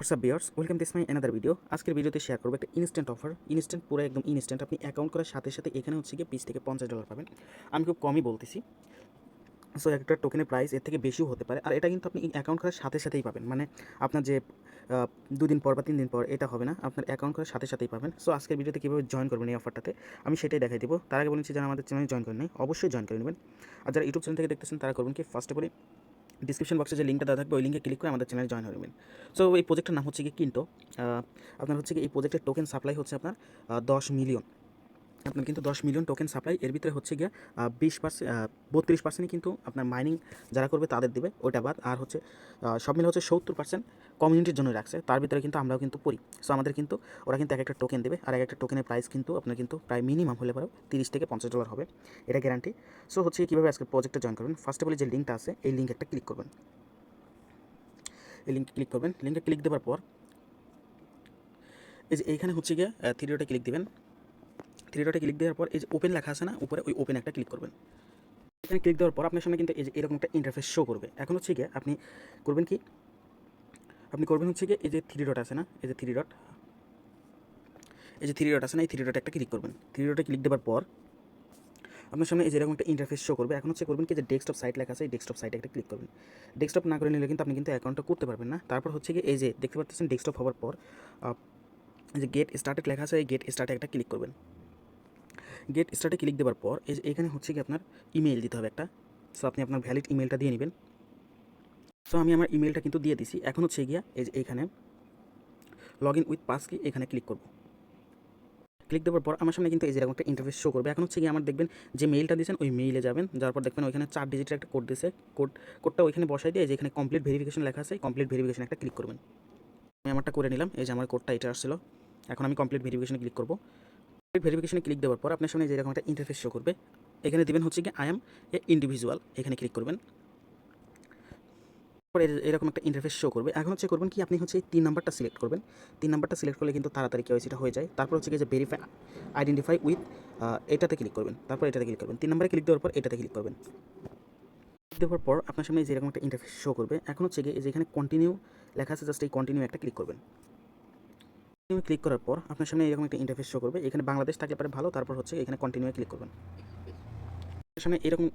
WhatsApp viewers, welcome this my another video. আজকের ভিডিওতে share করবো একটা ইনস্ট্যান্ট অফার। ইনস্ট্যান্ট, পুরো একদম ইনস্ট্যান্ট। আপনি অ্যাকাউন্ট করার সাথে সাথে এখানে হচ্ছে গিয়ে $20 থেকে $50 পাবেন। আমি খুব কমই বলতেছি। সো একটা টোকেনের প্রাইস এর থেকে বেশিও হতে পারে, আর এটা কিন্তু আপনি অ্যাকাউন্ট করার সাথে সাথেই পাবেন। মানে আপনার যে 2 দিন পর বা 3 দিন পর এটা হবে না, আপনার অ্যাকাউন্ট করার সাথে সাথেই পাবেন। সো আজকের ভিডিওতে কীভাবে জয়েন করবেন এই অফারটাতে আমি সেটাই দেখাই দেবো। তার আগে বলেছি যারা আমাদের চ্যানেলে জয়েন করেন নাই অবশ্যই জয়েন করে নেবেন। আর যারা ইউটিউব চ্যানেল থেকে দেখতেছেন তারা করবেন কি, ফার্স্টে বলি ডিসক্রিপশন বক্সে যে লিঙ্কটা দেওয়া থাকবে ওই লিঙ্কে ক্লিক করে আমাদের চ্যানেলে জয়েন হয়ে নেবেন। সো এই প্রজেক্টের নাম হচ্ছে কি কিন্টো। আপনার হচ্ছে কি এই প্রজেক্টের টোকেন সাপ্লাই হচ্ছে আপনার 10 মিলিয়ন। আপনার কিন্তু 10 মিলিয়ন টোকেন সাপ্লাই, এর ভিতরে হচ্ছে গিয়ে 32% কিন্তু আপনার মাইনিং যারা করবে তাদের দেবে, ওইটা বাদ। আর হচ্ছে সব মিলে হচ্ছে 70% কমিউনিটির জন্য রাখছে, তার ভিতরে কিন্তু আমরাও কিন্তু পড়ি। সো আমাদের কিন্তু ওরা কিন্তু এক একটা টোকেন দেবে, আর এক একটা টোকেনের প্রাইস কিন্তু আপনার কিন্তু প্রায় মিনিমাম হলে পরেও $30 থেকে $50 হবে, এটা গ্যারান্টি। সো হচ্ছে কীভাবে আজকে প্রজেক্টে জয়েন করবেন, ফার্স্টে বলে যে লিঙ্কটা আছে এই লিঙ্কে একটা ক্লিক করবেন। এই লিঙ্কে ক্লিক করবেন, লিঙ্কে ক্লিক দেওয়ার পর এই যে এইখানে হচ্ছে গিয়ে 3 ডটে ক্লিক দেবেন। 3 ডটে ক্লিক দেওয়ার পর এই যে ওপেন লেখা আছে না উপরে, ওই ওপেন একটা ক্লিক করবেন। এখানে ক্লিক দেওয়ার পর আপনার সামনে কিন্তু এই যে এরকম একটা ইন্টারফেস শো করবে। এখন হচ্ছে গিয়ে আপনি করবেন কি, আপনি করবেন হচ্ছে গিয়ে এই যে 3 ডট আছে না, এই যে 3 ডট, এই যে 3 ডট আছে না, এই 3 ডটে একটা ক্লিক করবেন। 3 ডটে ক্লিক দেওয়ার পর আপনার সামনে এই যে এরকম একটা ইন্টারফেস শো করবে। এখন হচ্ছে করবেন কি, যে ডেস্কটপ সাইট লেখা আছে এই ডেস্কটপ সাইটে একটা ক্লিক করবেন। ডেস্কটপ না করে নিলে কিন্তু আপনি কিন্তু অ্যাকাউন্টটা করতে পারবেন না। তারপর হচ্ছে গিয়ে এই যে দেখতে পাচ্ছেন ডেস্কটপ হওয়ার পর এই যে গেট স্টার্টেড লেখা আছে এই গেট স্টার্টে একটা ক্লিক করবেন। গেট স্টার্টে ক্লিক দেওয়ার পর এই যে এখানে হচ্ছে কি আপনার ইমেল দিতে হবে একটা। সো আপনি আপনার ভ্যালিড ইমেলটা দিয়ে নেবেন। সো আমি আমার ইমেলটা কিন্তু দিয়ে দিছি। এখন হচ্ছে গিয়া এই যে এইখানে লগ ইন উইথ পাস কি এখানে ক্লিক করব। ক্লিক দেওয়ার পর আমার সামনে কিন্তু এই যে এরকম একটা ইন্টারফেস শো করবে। এখন হচ্ছে গিয়ে আমার দেখবেন যে মেইলটা দিয়েছেন ওই মেইলে যাবেন, যাওয়ার পর দেখবেন ওইখানে 4 ডিজিটের একটা কোড দিয়েছে। কোডটা ওইখানে বসাই দিয়ে যে এখানে কমপ্লিট ভেরিফিকেশন লেখা আছে, কমপ্লিট ভেরিফিকেশন একটা ক্লিক করবেন। আমি আমারটা করে নিলাম, এই যে আমার কোডটা এটা আসছিল। এখন আমি কমপ্লিট ভেরিফিকেশনে ক্লিক করব। কমপ্লিট ভেরিফিকেশনে ক্লিক দেওয়ার পর আপনার সামনে যে এরকম একটা ইন্টারফেস শো করবে। এখানে দিবেন হচ্ছে গিয়ে আই এম এ ইন্ডিভিজুয়াল, এখানে ক্লিক করবেন। পরে এরকম একটা ইন্টারফেস শো করবে। এখন হচ্ছে করবেন কি, আপনি হচ্ছে এই 3 নাম্বারটা সিলেক্ট করবেন। 3 নাম্বারটা সিলেক্ট করলে কিন্তু তাড়াতাড়ি কেওয়াইসিটা হয়ে যায়। তারপর হচ্ছে যে ভেরিফাই আইডেন্টিফাই উইথ এটাতে ক্লিক করবেন। তারপর এটাতে ক্লিক করবেন। 3 নাম্বারে ক্লিক দেওয়ার পর এটাতে ক্লিক করবেন। ক্লিক দেওয়ার পর আপনার সামনে যে এরকম একটা ইন্টারফেস শো করবে। এখন হচ্ছে গিয়ে যেখানে কন্টিনিউ লেখা আছে জাস্ট এই কন্টিনিউ একটা ক্লিক করবেন। কন্টিনিউ ক্লিক করার পর আপনার সামনে এরকম একটা ইন্টারফেস শো করবে। এখানে বাংলাদেশ থাকলে পারে ভালো, তারপর হচ্ছে এখানে কন্টিনিউ ক্লিক করবেন। আপনার সামনে এরকম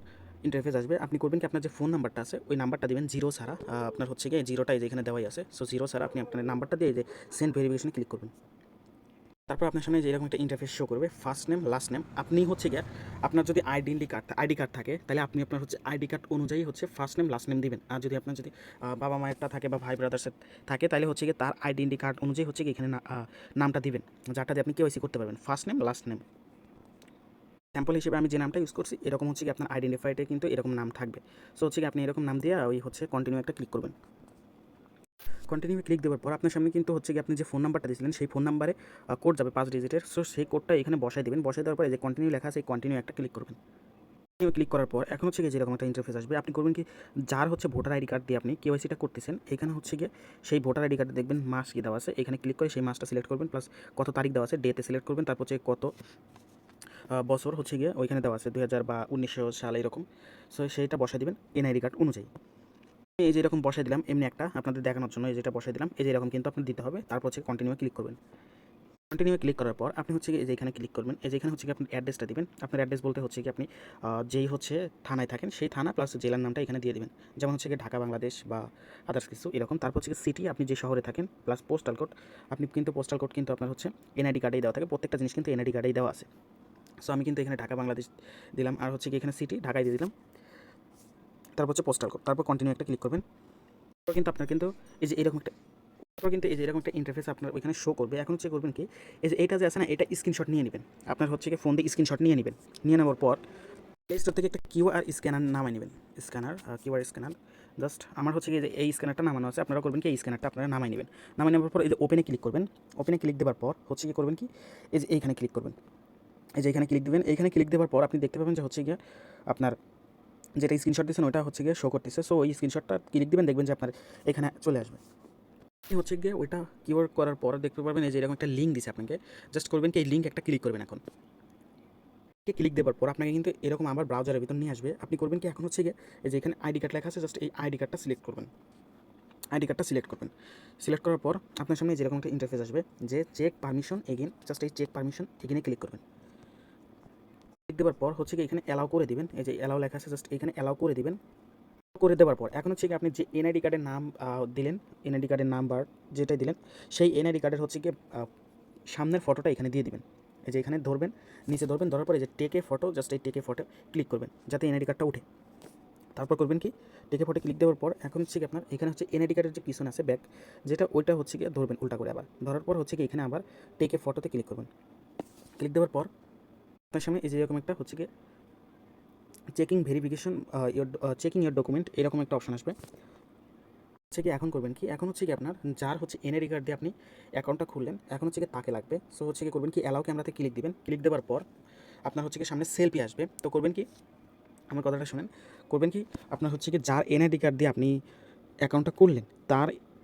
ইন্টারফেস আসবে। আপনি করবেন কি, আপনার যে ফোন নাম্বারটা আছে ওই নাম্বারটা দিবেন 0 ছাড়া। আপনার হচ্ছে গিয়ে 0টা এই যে এখানে দেওয়াই আছে। সো 0 ছাড়া আপনি আপনার নাম্বারটা দিয়ে এই যে সেন্ড ভেরিফিকেশনে ক্লিক করবেন। তারপর আপনার সামনে যে এরকম একটা ইন্টারফেস শো করবে, ফার্স্ট নেম লাস্ট নেম। আপনি হচ্ছে গিয়ে আপনার যদি আইডি কার্ড থাকে তাহলে আপনি আপনার হচ্ছে আইডি কার্ড অনুযায়ী হচ্ছে ফার্স্ট নেম লাস্ট নেম দিবেন। আর যদি আপনার যদি বাবা মায়েরটা থাকে বা ভাই ব্রাদার্সের থাকে তাহলে হচ্ছে গিয়ে তার আইডেন্টি কার্ড অনুযায়ী হচ্ছে কি এখানে নামটা দিবেন, যাটা দিয়ে আপনি কেওয়াইসি করতে পারবেন, first name last name. Sample হিসেবে আমি যে নামটা ইউজ করছি এরকম হচ্ছে কি আপনার আইডেন্টিফাইডে কিন্তু এরকম নাম থাকবে। সো হচ্ছে কি আপনি এরকম নাম দিয়ে ওই হচ্ছে কন্টিনিউ একটা ক্লিক করবেন। কন্টিনিউ ক্লিক দেওয়ার পর আপনার সামনে কিন্তু হচ্ছে কি আপনি যে ফোন নাম্বারটা দিয়েছিলেন সেই ফোন নাম্বারে কোড যাবে 5 ডিজিটের। সো সেই কোডটা এখানে বসাই দেবেন। বসাই দেওয়ার পর এই যে কন্টিনিউ লেখা আছে এই কন্টিনিউ একটা ক্লিক করবেন। কন্টিনিউ ক্লিক করার পর এখন হচ্ছে গিয়ে যেরকম একটা ইন্টারফেস আসবে। আপনি করবেন কি, যার হচ্ছে ভোটার আইডি কার্ড দিয়ে আপনি কেওয়াইসিটা করতেছেন এখানে হচ্ছে গিয়ে সেই ভোটার আইডি কার্ডে দেখবেন মাস কি দেওয়া আছে, এখানে ক্লিক করে সেই মাসটা সিলেক্ট করবেন, প্লাস কত তারিখ দেওয়া আছে ডেতে সিলেক্ট করবেন। তারপর হচ্ছে কত বছর হচ্ছে গিয়ে ওইখানে দেওয়া আছে 2000 বা 1900 সাল এরকম। সো সেইটা বসাই দিবেন এনআইডি কার্ড অনুযায়ী। এই যে এরকম বসাই দিলাম এমনি একটা আপনাদের দেখানোর জন্য, এই যেটা বসাই দিলাম এই যে এরকম কিন্তু আপনার দিতে হবে। তারপর হচ্ছে কন্টিনিউ ক্লিক করবেন। কন্টিনিউ ক্লিক করার পর আপনি হচ্ছে এই যে এখানে ক্লিক করবেন। এই যে এখানে হচ্ছে কি আপনি অ্যাড্রেসটা দিবেন। আপনার অ্যাড্রেস বলতে হচ্ছে কি আপনি যেই হচ্ছে থানায় থাকেন সেই থানা প্লাস জেলার নামটা এখানে দিয়ে দিবেন। যেমন হচ্ছে কি ঢাকা বাংলাদেশ বা আদার্স কিছু এরকম। তারপর হচ্ছে সিটি আপনি যে শহরে থাকেন প্লাস পোস্টাল কোড। আপনি কিন্তু পোস্টাল কোড কিন্তু আপনার হচ্ছে এনআইডি কার্ডেই দেওয়া থাকে, প্রত্যেকটা জিনিস কিন্তু এনআইডি কার্ডেই দেওয়া আছে। সো আমি কিন্তু এখানে ঢাকা বাংলাদেশ দিলাম, আর হচ্ছে কি এখানে সিটি ঢাকায় দিয়ে দিলাম। তারপর হচ্ছে পোস্টাল কোড, তারপর কন্টিনিউ একটা ক্লিক করবেন। তারপর কিন্তু আপনার কিন্তু এই যে এরকম একটা তারপর কিন্তু এই যে এরকম একটা ইন্টারফেস আপনার ওইখানে শো করবে। এখন হচ্ছে করবেন কি, এই যে এটা যে আছে না এটা স্ক্রিনশট নিয়ে নেবেন। আপনার হচ্ছে কি ফোন দিয়ে স্ক্রিনশট নিয়ে নেবেন। নিয়ে নেওয়ার পর প্লে স্টোর থেকে একটা কিউআর স্ক্যানার নামাই নেবেন। কিউআর স্ক্যানার জাস্ট আমার হচ্ছে কি যে এই স্ক্যানারটা নামানো আছে, আপনারা করবেন কি এই স্ক্যানারটা আপনারা নামাই নেবেন। নামাই নেওয়ার পর এই যে ওপেনে ক্লিক করবেন। ওপেনে ক্লিক দেওয়ার পর হচ্ছে কি করবেন কি, এই যে এইখানে ক্লিক করবেন। এই যে এখানে ক্লিক দেবেন। এইখানে ক্লিক দেওয়ার পর আপনি দেখতে পাবেন যে হচ্ছে গিয়ে আপনার যেটা স্ক্রিনশট দিয়েছেন ওটা হচ্ছে গিয়ে শো করতেছে। সো ওই স্ক্রিনশটটা ক্লিক দিবেন, দেখবেন যে আপনার এখানে চলে আসবে। হচ্ছে গিয়ে ওইটা কিওয়ার্ড করার পর দেখতে পারবেন এই যে এরকম একটা লিঙ্ক দিছে আপনাকে। জাস্ট করবেন কি এই লিঙ্ক একটা ক্লিক করবেন। এখন ক্লিক দেওয়ার পর আপনাকে কিন্তু এরকম আবার ব্রাউজারের ভিতর নিয়ে আসবে। আপনি করবেন কি, এখন হচ্ছে গিয়ে এই যে এখানে আইডি কার্ড লেখা আছে জাস্ট এই আইডি কার্ডটা সিলেক্ট করবেন। আইডি কার্ডটা সিলেক্ট করবেন। সিলেক্ট করার পর আপনার সামনে যেরকম একটা ইন্টারফেস আসবে যে চেক পারমিশন এগেন, জাস্ট এই চেক পারমিশন এগেনে ক্লিক করবেন। ক্লিক দেওয়ার পর হচ্ছে কি এখানে অ্যালাউ করে দিবেন, এই যে অ্যালাউ লেখা আছে জাস্ট এখানে অ্যালাউ করে দিবেন। করে দেওয়ার পর এখন হচ্ছে কি আপনি যে এনআইডি কার্ডের নাম দিলেন, এনআইডি কার্ডের নাম্বার যেটাই দিলেন সেই এনআইডি কার্ডের হচ্ছে কি সামনের ফটোটা এখানে দিয়ে দিবেন। এই যে এখানে ধরবেন, নিচে ধরবেন, ধরার পরে যে টেকে ফটো, জাস্ট এই টেকে ফটো ক্লিক করবেন যাতে এনআইডি কার্ডটা উঠে। তারপর করবেন কি টেকে ফটো ক্লিক দেওয়ার পর এখন হচ্ছে কি আপনার এখানে হচ্ছে এনআইডি কার্ডের যে পিছনে আছে ব্যাক, যেটা ওইটা হচ্ছে কি ধরবেন উল্টা করে, আবার ধরার পর হচ্ছে কি এখানে আবার টেকে ফটোতে ক্লিক করবেন। ক্লিক দেওয়ার পর আপনার সামনে এই যে এরকম একটা হচ্ছে কি checking verification checking your document এরকম একটা অপশন আসবে। হচ্ছে কি এখন করবেন কি, এখন হচ্ছে কি আপনার যার হচ্ছে এনআইডি কার্ড দিয়ে আপনি অ্যাকাউন্টটা খুললেন এখন হচ্ছে কি তাকে লাগবে। সো হচ্ছে কি করবেন কি অ্যালাউ ক্যামেরাতে ক্লিক দিবেন। ক্লিক দেওয়ার পর আপনার হচ্ছে কি সামনে সেলফি আসবে। তো করবেন কি, আমার কথাটা শুনেন, করবেন কি আপনার হচ্ছে কি যার এনআইডি কার্ড দিয়ে আপনি অ্যাকাউন্টটা করলেন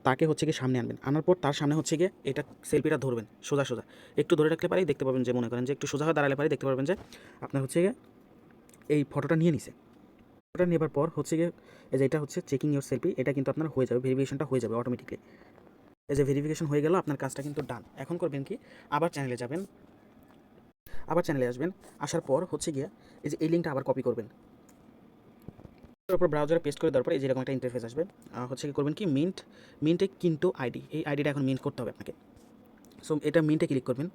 তাকে হচ্ছে কি সামনে আনবেন। আনার পর তার সামনে হচ্ছে গিয়ে এটা সেলফিটা ধরবেন সোজা সোজা, একটু ধরে রাখলে পারেই দেখতে পাবেন যে মনে করেন যে একটু সোজা হয়ে দাঁড়ালে পারে দেখতে পারবেন যে আপনার হচ্ছে গিয়ে এই ফটোটা নিয়ে নিছে। ফটোটা নেবার পর হচ্ছে গিয়ে এই যে এটা হচ্ছে চেকিং ইউর সেলফি, এটা কিন্তু আপনার হয়ে যাবে, ভেরিফিকেশনটা হয়ে যাবে অটোমেটিকলি। এই যে ভেরিফিকেশন হয়ে গেল, আপনার কাজটা কিন্তু ডান। এখন করবেন কি আবার চ্যানেলে যাবেন, আবার চ্যানেলে আসবেন, আসার পর হচ্ছে গিয়ে এই যে এই লিঙ্কটা আবার কপি করবেন, তারপর ব্রাউজারে পেস্ট করে দেওয়ার পর এই যেরকম একটা ইন্টারফেস আসবে। হচ্ছে কি করবেন কি মিন্টে কিন্তু আইডি, এই আইডিটা এখন মিন্ট করতে হবে আপনাকে। সো এটা মিন্টে ক্লিক করবেন।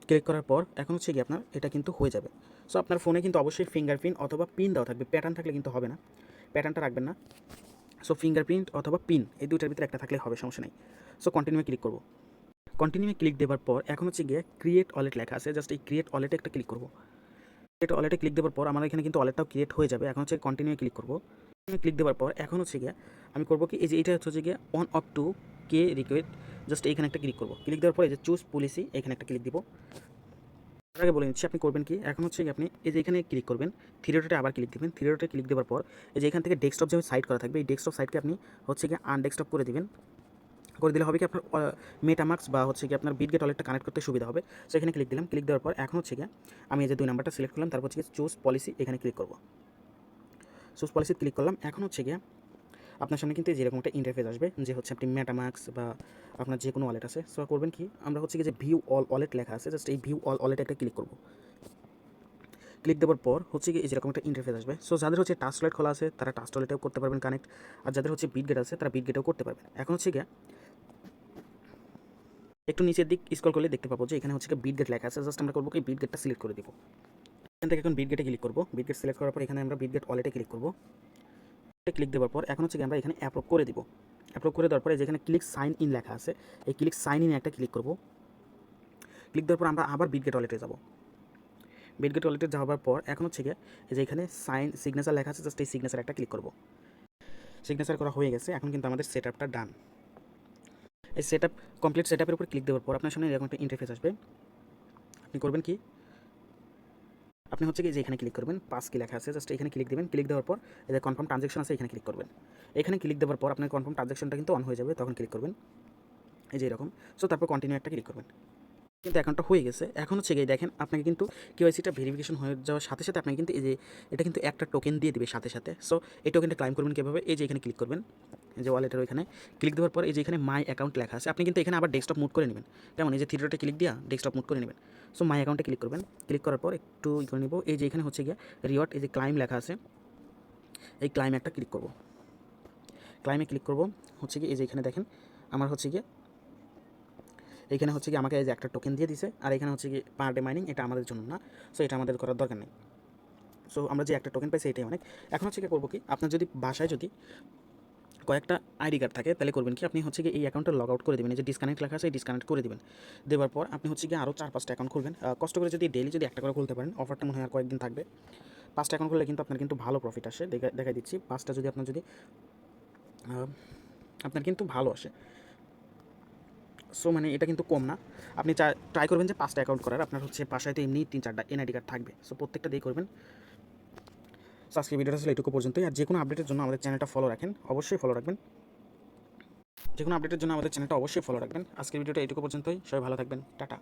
ক্লিক করার পর এখন হচ্ছে কি আপনার এটা কিন্তু হয়ে যাবে। সো আপনার ফোনে কিন্তু অবশ্যই ফিঙ্গারপ্রিন্ট অথবা পিন দেওয়া থাকবে, প্যাটার্ন থাকলে কিন্তু হবে না, প্যাটার্নটা রাখবেন না। সো ফিঙ্গারপ্রিন্ট অথবা পিন এই দুইটার ভিতরে একটা থাকলে হবে, সমস্যা নেই। সো কন্টিনিউ ক্লিক করব। কন্টিনিউ ক্লিক দেওয়ার পর এখন হচ্ছে গিয়ে ক্রিয়েট ওয়ালেট লেখা আছে, জাস্ট এই ক্রিয়েট ওয়ালেটে একটা ক্লিক করব। ক্রিয়েট ওয়ালেটে ক্লিক দেওয়ার পর আমার এখানে কিন্তু ওয়ালেটটাও ক্রিয়েট হয়ে যাবে। এখন হচ্ছে কন্টিনিউ ক্লিক করব। ক্লিক দেওয়ার পর এখন হচ্ছে গিয়ে আমি করবো কি এই যে এটা হচ্ছে গিয়ে 1 of 2 কে রিকোয়েস্ট, জাস্ট এইখানে একটা ক্লিক করব। ক্লিক দেওয়ার পর এই যে চুজ পলিসি এখানে একটা ক্লিক দিব। তার আগে বলে নিচ্ছি আপনি করবেন কি, এখন হচ্ছে কি আপনি এই যে এখানে ক্লিক করবেন, থ্রি ডটে আবার ক্লিক দিবেন। থ্রি ডটে ক্লিক দেওয়ার পর এই যে এখান থেকে ডেস্কটপ যে সাইড করা থাকবে এই ডেস্কটপ সাইডকে আপনি হচ্ছে গিয়ে আনডেস্কটপ করে দিবেন। করে দিলে হবে কি আপনার মেটামাক্স বা হচ্ছে কি আপনার বিটগেট ওয়ালেটটা কানেক্ট করতে সুবিধা হবে। সো এখানে ক্লিক দিলাম। ক্লিক দেওয়ার পর এখন হচ্ছে গিয়ে আমি এই যে 2 নাম্বারটা সিলেক্ট করলাম, তারপর হচ্ছে চুজ পলিসি এখানে ক্লিক করব। চুজ পলিসি ক্লিক করলাম। এখন হচ্ছে গিয়ে আপনার সামনে কিন্তু যেরকম একটা ইন্টারফেস আসবে যে হচ্ছে আপনি মেটামাক্স বা আপনার যে কোনো ওয়ালেট আছে। সো করবেন কি আমরা হচ্ছে কি যে ভিউ অল ওয়ালেট লেখা আছে, জাস্ট এই ভিউ অল ওয়ালেটে একটা ক্লিক করব। ক্লিক দেওয়ার পর হচ্ছে কি যেরকম একটা ইন্টারফেস আসবে। সো যাদের হচ্ছে টাস্ক ওয়ালেট খোলা আছে তারা টাস্ক ওয়ালেটেও করতে পারবেন কানেক্ট, আর যাদের হচ্ছে বিটগেট আছে তারা বিটগেটেও করতে পারবেন। এখন হচ্ছে গিয়ে একটু নিচের দিক স্ক্রল করলে দেখতে পাবো যে এখানে হচ্ছে কি বিটগেট লেখা আছে, জাস্ট আমরা করবো কি বিটগেটটা সিলেক্ট করে দিব। এখান থেকে এখন বিটগেটে ক্লিক করবো। বিটগেট সিলেক্ট করার পর এখানে আমরা বিটগেট ওয়ালেটে ক্লিক করবো। ক্লিক দেওয়ার পর এখন হচ্ছে কি আমরা এখানে অ্যাপ্রুভ করে দিব। অ্যাপ্রুভ করে দেওয়ার পরে যেখানে ক্লিক সাইন ইন লেখা আছে এই ক্লিক সাইন ইন একটা ক্লিক করব। ক্লিক দেওয়ার পর আমরা আবার বিটগেট ওয়ালেটে যাব। বিটগেট ওয়ালেটে যাওয়ার পর এখন হচ্ছে গিয়ে এই যে এখানে সাইন সিগনেচার লেখা আছে, জাস্ট এই সিগনেচার একটা ক্লিক করব। সিগনেচার করা হয়ে গেছে। এখন কিন্তু আমাদের সেট আপটা ডান। এই সেট আপ কমপ্লিট সেট আপের উপর ক্লিক দেওয়ার পর আপনার সামনে এরকম একটা ইন্টারফেস আসবে। আপনি করবেন কি আপনি হচ্ছে কি যে এখানে ক্লিক করবেন, পাস কি লেখা আছে জাস্ট এখানে ক্লিক দেবেন। ক্লিক দেওয়ার পর এই যে কনফার্ম ট্রানজ্যাকশন আছে এখানে ক্লিক করবেন। এখানে ক্লিক দেওয়ার পর আপনার কনফার্ম ট্রানজ্যাকশনটা কিন্তু অন হয়ে যাবে, তখন ক্লিক করবেন এই যে এরকম। সো তারপর কন্টিনিউ একটা ক্লিক করবেন। কিন্তু অ্যাকাউন্টটা হয়ে গেছে। এখন হচ্ছে গিয়ে দেখেন আপনাকে কিন্তু কেওয়াইসিটা ভেরিফিকেশন হয়ে যাওয়ার সাথে সাথে আপনাকে কিন্তু এই যে এটা কিন্তু একটা টোকেন দিয়ে দিবে সাথে সাথে। সো এই টোকেনটা ক্লাইম করবেন কীভাবে, এই যে এখানে ক্লিক করবেন, এই যে ওয়ালেটের ওইখানে ক্লিক দেওয়ার পর এই যে এখানে মাই অ্যাকাউন্ট লেখা আছে, আপনি কিন্তু এখানে আবার ডেস্কটপ মুড করে নেবেন। কেমন এই যে থ্রি ডটে ক্লিক দিয়া ডেস্কটপ মুড করে নেবেন। সো মাই অ্যাকাউন্টে ক্লিক করবেন। ক্লিক করার পর একটু করে নেব, এই যে এখানে হচ্ছে গিয়ে রিওয়ার্ড এই যে ক্লাইম লেখা আছে এই ক্লাইম একটা ক্লিক করব। ক্লাইমে ক্লিক করব হচ্ছে কি এই যে এখানে দেখেন আমার হচ্ছে গিয়ে এইখানে হচ্ছে কি আমাকে এই যে একটা টোকেন দিয়ে দিছে, আর এখানে হচ্ছে কি পার ডে মাইনিং, এটা আমাদের জন্য না। সো এটা আমাদের করার দরকার নেই। সো আমরা যে একটা টোকেন পাইছি এটাই অনেক। এখন হচ্ছে কি করবো কি আপনার যদি বাসায় যদি কয়েকটা আইডি কার্ড থাকে তাহলে করবেন কি আপনি হচ্ছে কি এই অ্যাকাউন্টটা লগ আউট করে দেবেন, এই যে ডিসকানেক্ট লেখা আছে এই ডিসকানেক্ট করে দেবেন। দেওয়ার পর আপনি হচ্ছে কি আরও 4-5টা অ্যাকাউন্ট খুলবেন। কষ্ট করে যদি ডেইলি যদি একটা করে খুলতে পারেন, অফারটা মনে হয় আর কয়েকদিন থাকবে। 5টা অ্যাকাউন্ট খুললে কিন্তু আপনার কিন্তু ভালো প্রফিট আসে, দেখাই দিচ্ছি। 5টা যদি আপনার যদি আপনার কিন্তু ভালো আসে। সো মানে এটা কিন্তু কম না। আপনি ট্রাই করবেন যে 5টা অ্যাকাউন্ট করার, আপনার হচ্ছে বাসায় তো এমনি 3-4টা এনআইডি কার্ড থাকবে। সো প্রত্যেকটা দিয়ে করবেন। সো আজকে ভিডিওটা ছিল এটুকু পর্যন্তই। আর যে কোনো আপডেটের জন্য আমাদের চ্যানেলটা ফলো রাখেন, অবশ্যই ফলো রাখবেন। যে কোনো আপডেটের জন্য আমাদের চ্যানেলটা অবশ্যই ফলো রাখবেন। আজকের ভিডিওটা এটুকু পর্যন্তই। সবাই ভালো থাকবেন। টাটা।